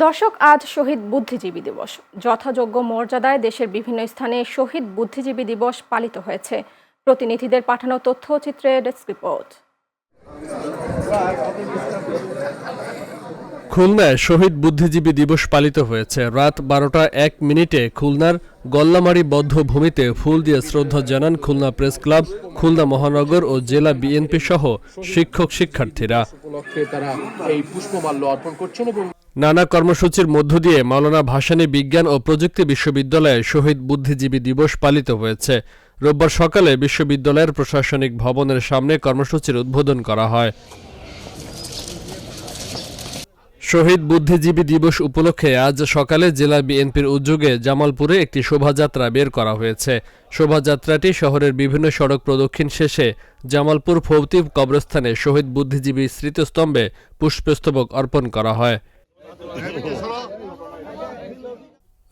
দর্শক, আজ শহীদ বুদ্ধিজীবী দিবস। যথাযোগ্য মর্যাদায় দেশের বিভিন্ন স্থানে শহীদ বুদ্ধিজীবী দিবস পালিত হয়েছে। প্রতিনিধিদের পাঠানো তথ্যচিত্রে ডেস্ক রিপোর্ট। খুলনায় শহীদ বুদ্ধিজীবী দিবস পালিত হয়েছে। রাত 12:01 খুলনার গল্লামারী বধ্যভূমিতে ফুল দিয়ে শ্রদ্ধা জানান খুলনা প্রেস ক্লাব, খুলনা মহানগর ও জেলা বিএনপি সহ শিক্ষক শিক্ষার্থীরা। নানা কর্মসূচির মধ্য দিয়ে মাওলানা ভাসানী বিজ্ঞান ও প্রযুক্তি বিশ্ববিদ্যালয়ে শহীদ বুদ্ধিজীবী দিবস পালিত হয়েছে। রোববার সকালে বিশ্ববিদ্যালয়ের প্রশাসনিক ভবনের সামনে কর্মসূচির উদ্বোধন করা হয়। শহীদ বুদ্ধিজীবী দিবস উপলক্ষে আজ সকালে জেলা বিএনপির উদ্যোগে জামালপুরে একটি শোভাযাত্রা বের করা হয়েছে। শোভাযাত্রাটি শহরের বিভিন্ন সড়ক প্রদক্ষিণ শেষে জামালপুর ফৌতি কবরস্থানে শহীদ বুদ্ধিজীবী স্মৃতিস্তম্ভে পুষ্পস্তবক অর্পণ করা হয়।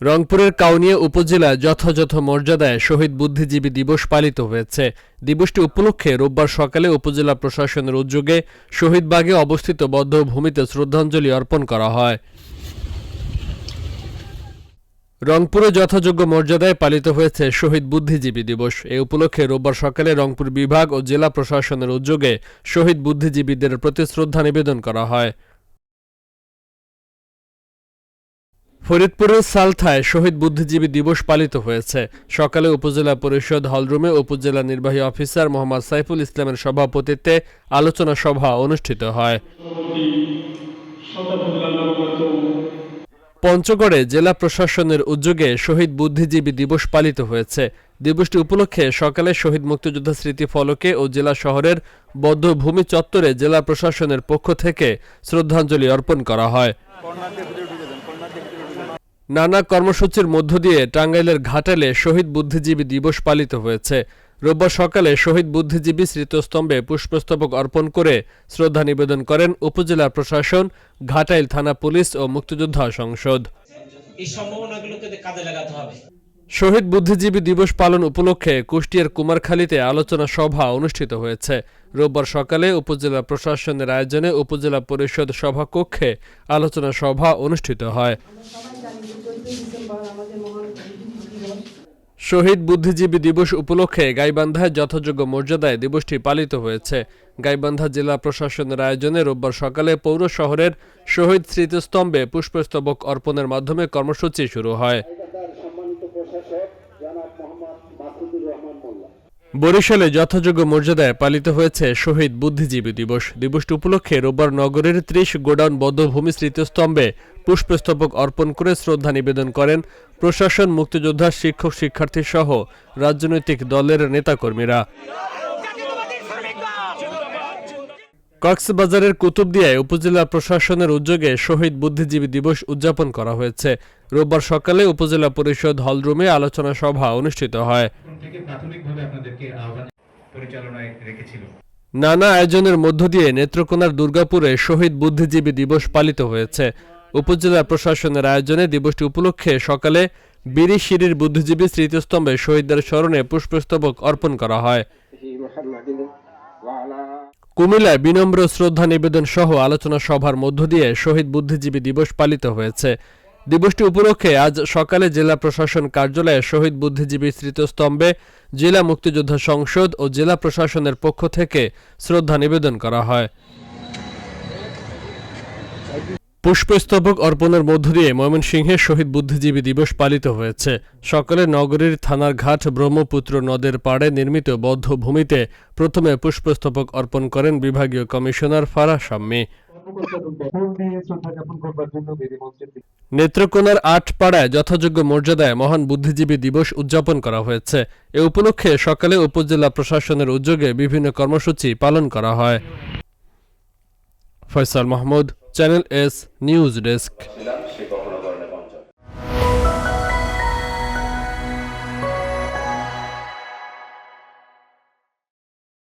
রংপুরের কাউনিয়া উপজেলায় যথাযথ মর্যাদায় শহীদ বুদ্ধিজীবী দিবস পালিত হয়েছে। দিবসটি উপলক্ষে রোববার সকালে উপজেলা প্রশাসনের উদ্যোগে শহীদবাগে অবস্থিত বধ্যভূমিতে শ্রদ্ধাঞ্জলি অর্পণ করা হয়। রংপুরে যথাযোগ্য মর্যাদায় পালিত হয়েছে শহীদ বুদ্ধিজীবী দিবস। এ উপলক্ষে রোববার সকালে রংপুর বিভাগ ও জেলা প্রশাসনের উদ্যোগে শহীদ বুদ্ধিজীবীদের প্রতি শ্রদ্ধা নিবেদন করা হয়। ফরিদপুরের সালথায় শহীদ বুদ্ধিজীবী দিবস পালিত হয়েছে। সকালে উপজেলা পরিষদ হলরুমে উপজেলা নির্বাহী অফিসার মোহাম্মদ সাইফুল ইসলামের সভাপতিত্বে আলোচনা সভা অনুষ্ঠিত হয়। পঞ্চগড়ে জেলা প্রশাসনের উদ্যোগে শহীদ বুদ্ধিজীবী দিবস পালিত হয়েছে। দিবসটি উপলক্ষে সকালে শহীদ মুক্তিযোদ্ধা স্মৃতি ফলকে ও জেলা শহরের বধ্যভূমি চত্বরে জেলা প্রশাসনের পক্ষ থেকে শ্রদ্ধাঞ্জলি অর্পণ করা হয়। নানা কর্মসূচির মধ্য দিয়ে টাঙ্গাইলের ঘাটালে শহীদ বুদ্ধিজীবী দিবস পালিত হয়েছে। রোববার সকালে শহীদ বুদ্ধিজীবী স্মৃতিস্তম্ভে পুষ্পস্তবক অর্পণ করে শ্রদ্ধা নিবেদন করেন উপজেলা প্রশাসন, ঘাটাইল থানা পুলিশ ও মুক্তিযোদ্ধা সংসদ। শহীদ বুদ্ধিজীবী দিবস পালন উপলক্ষে কুষ্টিয়ার কুমারখালীতে আলোচনা সভা অনুষ্ঠিত হয়েছে। রোববার সকালে উপজেলা প্রশাসনের আয়োজনে উপজেলা পরিষদ সভাকক্ষে আলোচনা সভা অনুষ্ঠিত হয়। শহীদ বুদ্ধিজীবী দিবস উপলক্ষে গাইবান্ধায় যথাযোগ্য মর্যাদায় দিবসটি পালিত হয়েছে। গাইবান্ধা জেলা প্রশাসনের আয়োজনে রোববার সকালে পৌর শহরের শহীদ স্মৃতিস্তম্ভে পুষ্পস্তবক অর্পণের মাধ্যমে কর্মসূচি শুরু হয়। বরিশালে যথাযোগ্য মর্যাদায় পালিত হয়েছে শহীদ বুদ্ধিজীবী দিবস। দিবসটি উপলক্ষে রোববার নগরের 30 গোডাউন বধ্যভূমি স্মৃতিস্তম্ভে পুষ্পস্তবক অর্পণ করে শ্রদ্ধা নিবেদন করেন প্রশাসন, মুক্তিযোদ্ধা, শিক্ষক শিক্ষার্থী সহ রাজনৈতিক দলের নেতাকর্মীরা। কক্সবাজারের কুতুবদিয়ায় উপজেলা প্রশাসনের উদ্যোগে শহীদ বুদ্ধিজীবী দিবস উদযাপন করা হয়েছে। রোববার সকালে উপজেলা পরিষদ হলরুমে আলোচনা সভা অনুষ্ঠিত হয়। নানা আয়োজনের মধ্য দিয়ে নেত্রকোনার দুর্গাপুরে শহীদ বুদ্ধিজীবী দিবস পালিত হয়েছে। উপজেলা প্রশাসনের আয়োজনে দিবসটি উপলক্ষে সকালে বিরিশিরির বুদ্ধিজীবী স্মৃতিস্তম্ভে শহীদদের স্মরণে পুষ্পস্তবক অর্পণ করা হয়। কুমিল্লায় বিনম্র শ্রদ্ধা নিবেদন সহ আলোচনা সভার মধ্য দিয়ে শহীদ বুদ্ধিজীবী দিবস পালিত হয়েছে। দিবসটি উপলক্ষে আজ সকালে জেলা প্রশাসন কার্যালয়ে শহীদ বুদ্ধিজীবী স্মৃতিস্তম্ভে জেলা মুক্তিযোদ্ধা সংসদ ও জেলা প্রশাসনের পক্ষ থেকে শ্রদ্ধা নিবেদন করা হয়। পুষ্পস্তবক অর্পণের মধ্য দিয়ে ময়মনসিংহে শহীদ বুদ্ধিজীবী দিবস পালিত হয়েছে। সকালে নগরীর থানার ঘাট ব্রহ্মপুত্র নদের পাড়ে নির্মিত বধ্যভূমিতে প্রথমে পুষ্পস্তবক অর্পণ করেন বিভাগীয় কমিশনার ফারাহ শাম্মী। নেত্রকোনার 8 পাড়ায় যথাযোগ্য মর্যাদায় মহান বুদ্ধিজীবী দিবস উদযাপন করা হয়েছে। এ উপলক্ষে সকালে উপজেলা প্রশাসনের উদ্যোগে বিভিন্ন কর্মসূচি পালন করা হয়। Faisal Mahmud, channel S news desk.